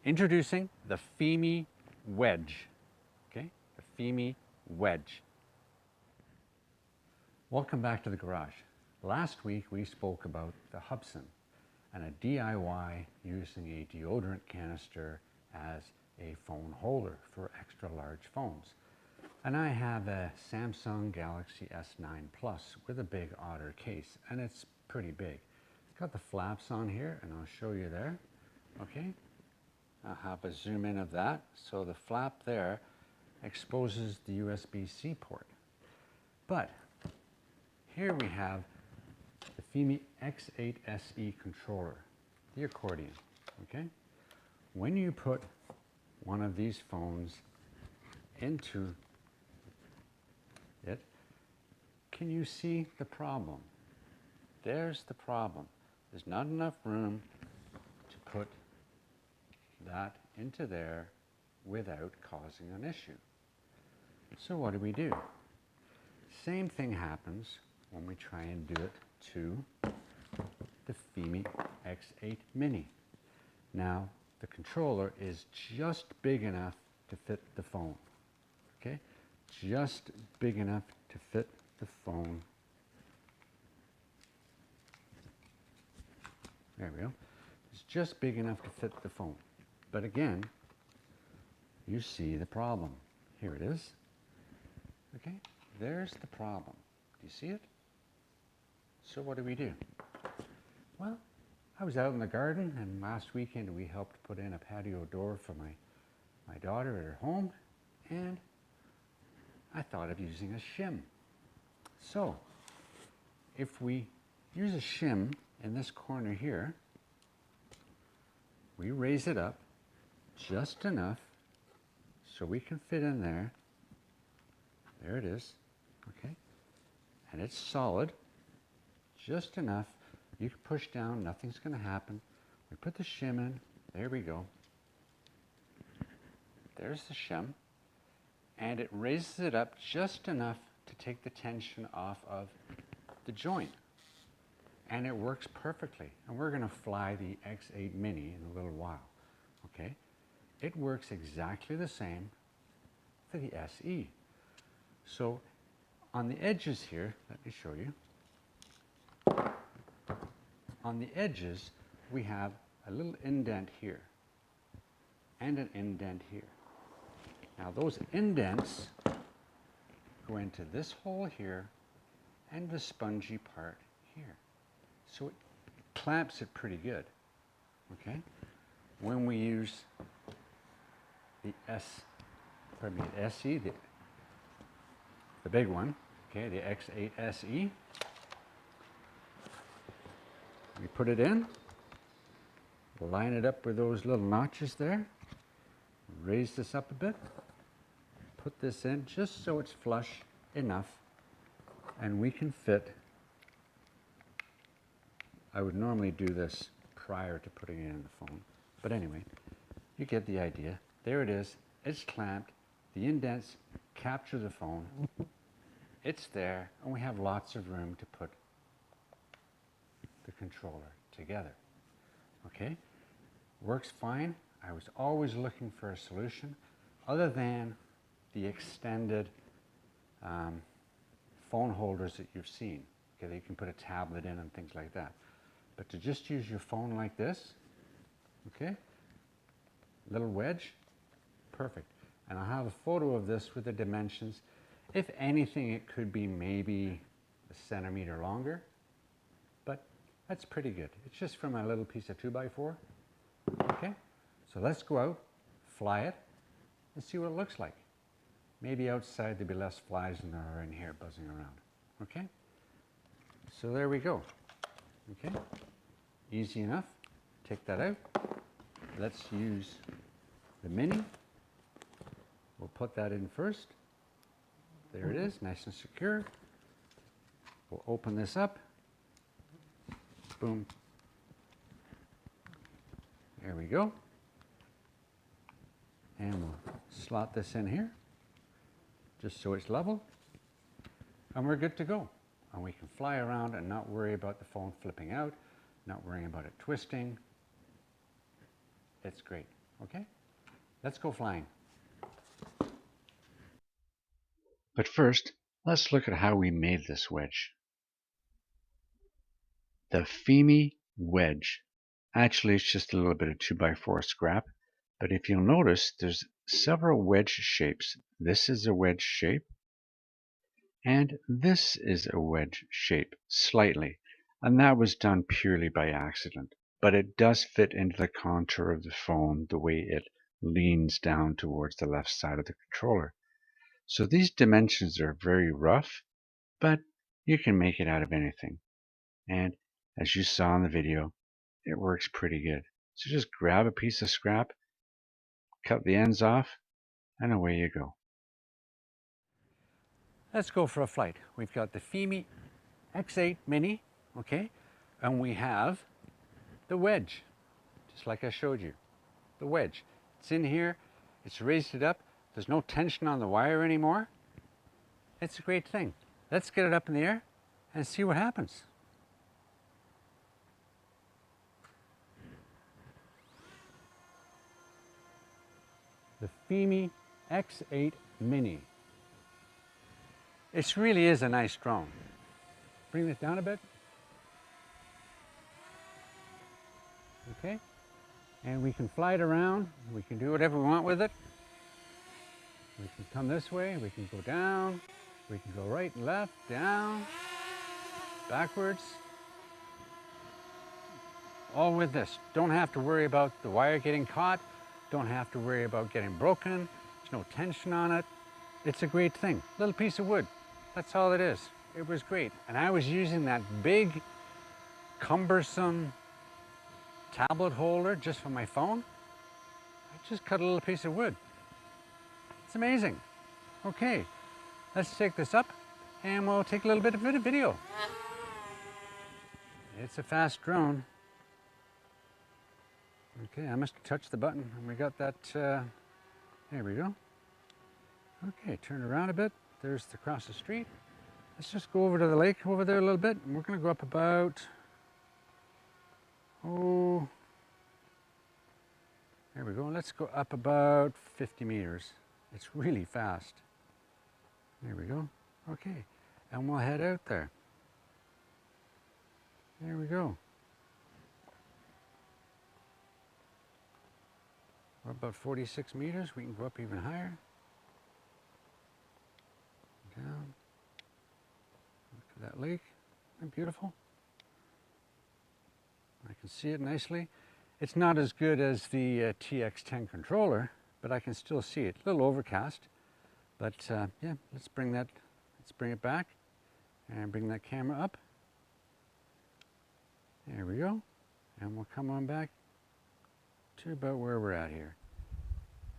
Introducing the Fimi Wedge. Okay, the Fimi Wedge. Welcome back to the garage. Last week we spoke about the Hubson and a DIY using a deodorant canister as a phone holder for extra large phones. And I have a Samsung Galaxy S9 Plus with a big Otter case, and it's pretty big. It's got the flaps on here, and I'll show you there. Okay, I'll have a zoom in of that. So the flap there exposes the USB-C port. But here we have the Fimi X8 SE controller, the accordion. Okay, when you put one of these phones into it, can you see the problem? There's the problem. There's not enough room to put that into there without causing an issue. So what do? Same thing happens when we try and do it to the Fimi X8 Mini. Now, the controller is just big enough to fit the phone. Okay? Just big enough to fit the phone. There we go. It's just big enough to fit the phone. But again, you see the problem. Here it is. Okay, there's the problem. Do you see it? So what do? Well, I was out in the garden, and last weekend we helped put in a patio door for my daughter at her home, and I thought of using a shim. So if we use a shim in this corner here, we raise it up just enough so we can fit in there. There it is, okay? And it's solid, just enough. You can push down, nothing's gonna happen. We put the shim in, there we go. There's the shim. And it raises it up just enough to take the tension off of the joint. And it works perfectly. And we're gonna fly the X8 Mini in a little while, okay? It works exactly the same for the SE. So on the edges here, let me show you. On the edges, we have a little indent here and an indent here. Now those indents go into this hole here and the spongy part here. So it clamps it pretty good, okay? When we use the SE, the big one, okay, the X8 SE, we put it in, line it up with those little notches there, raise this up a bit, put this in just so it's flush enough, and we can fit. I would normally do this prior to putting it in the phone, but anyway, you get the idea. There it is, it's clamped, the indents capture the phone, it's there, and we have lots of room to put the controller together. Okay, works fine. I was always looking for a solution other than the extended phone holders that you've seen. Okay, that you can put a tablet in and things like that. But to just use your phone like this, okay, little wedge, perfect. And I'll have a photo of this with the dimensions. If anything, it could be maybe a centimeter longer, but that's pretty good. It's just from my little piece of 2x4. Okay, so let's go out, fly it, and see what it looks like. Maybe outside there'll be less flies than there are in here buzzing around. Okay, so there we go. Okay, easy enough. Take that out. Let's use the Mini. We'll put that in first. There it is, nice and secure. We'll open this up. Boom. There we go. And we'll slot this in here, just so it's level. And we're good to go. And we can fly around and not worry about the phone flipping out, not worrying about it twisting. It's great. Okay, let's go flying. But first, let's look at how we made this wedge. The Fimi wedge. Actually, it's just a little bit of 2x4 scrap, but if you'll notice, there's several wedge shapes. This is a wedge shape, and this is a wedge shape, slightly, and that was done purely by accident. But it does fit into the contour of the phone the way it leans down towards the left side of the controller. So these dimensions are very rough, but you can make it out of anything. And as you saw in the video, it works pretty good. So just grab a piece of scrap, cut the ends off, and away you go. Let's go for a flight. We've got the Fimi X8 Mini, okay? And we have the Wedge, just like I showed you. The Wedge. It's in here, it's raised it up, there's no tension on the wire anymore. It's a great thing. Let's get it up in the air and see what happens. The Fimi X8 Mini. It really is a nice drone. Bring this down a bit. Okay. And we can fly it around. We can do whatever we want with it. We can come this way. We can go down. We can go right and left, down, backwards. All with this. Don't have to worry about the wire getting caught. Don't have to worry about getting broken. There's no tension on it. It's a great thing. Little piece of wood. That's all it is. It was great. And I was using that big, cumbersome tablet holder just for my phone. I just cut a little piece of wood. It's amazing. Okay, let's take this up and we'll take a little bit of video. It's a fast drone. Okay, I must have touched the button and we got that, there we go. Okay, turn around a bit. There's the across the street. Let's just go over to the lake over there a little bit. And we're gonna go up about, oh, there we go. Let's go up about 50 meters. It's really fast. There we go. Okay, and we'll head out there. There we go. We're about 46 meters. We can go up even higher. Down. Look at that lake. Isn't it beautiful? I can see it nicely. It's not as good as the TX10 controller, but I can still see it. A little overcast, but yeah, let's bring it back and bring that camera up. There we go. And we'll come on back to about where we're at here.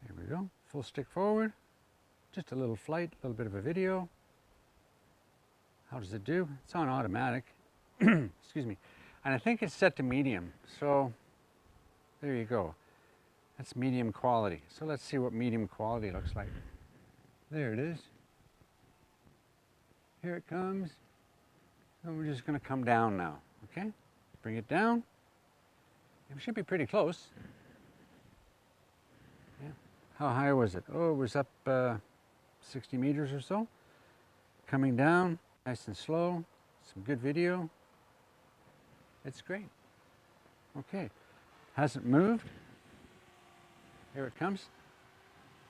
There we go. Full stick forward. Just a little flight, a little bit of a video. How does it do? It's on automatic. Excuse me. And I think it's set to medium. So there you go. That's medium quality. So let's see what medium quality looks like. There it is. Here it comes. And we're just going to come down now. Okay? Bring it down. It should be pretty close. Yeah. How high was it? Oh, it was up 60 meters or so. Coming down, nice and slow. Some good video. It's great. Okay. Hasn't moved. Here it comes.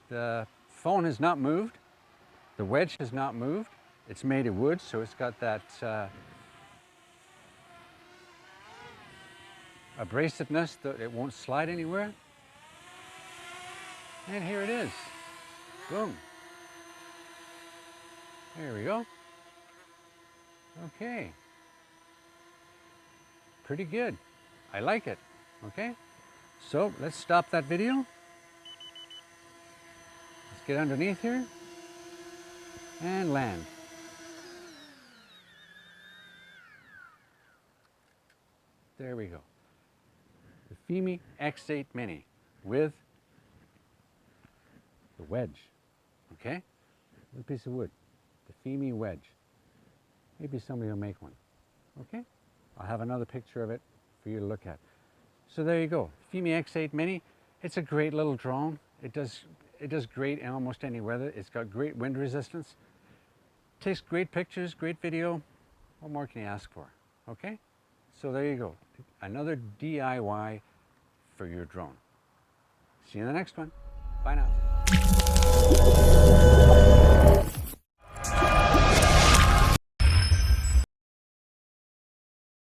The phone has not moved. The wedge has not moved. It's made of wood, so it's got that abrasiveness that it won't slide anywhere. And here it is. Boom. There we go. Okay. Pretty good. I like it. Okay. So let's stop that video. Let's get underneath here and land. There we go. The Fimi X8 Mini with the wedge. Okay? Little piece of wood. The Fimi wedge. Maybe somebody will make one. Okay? I'll have another picture of it for you to look at. So there you go. Fimi X8 Mini. It's a great little drone. It does great in almost any weather. It's got great wind resistance. Takes great pictures, great video. What more can you ask for? Okay? So there you go. Another DIY for your drone. See you in the next one. Bye now.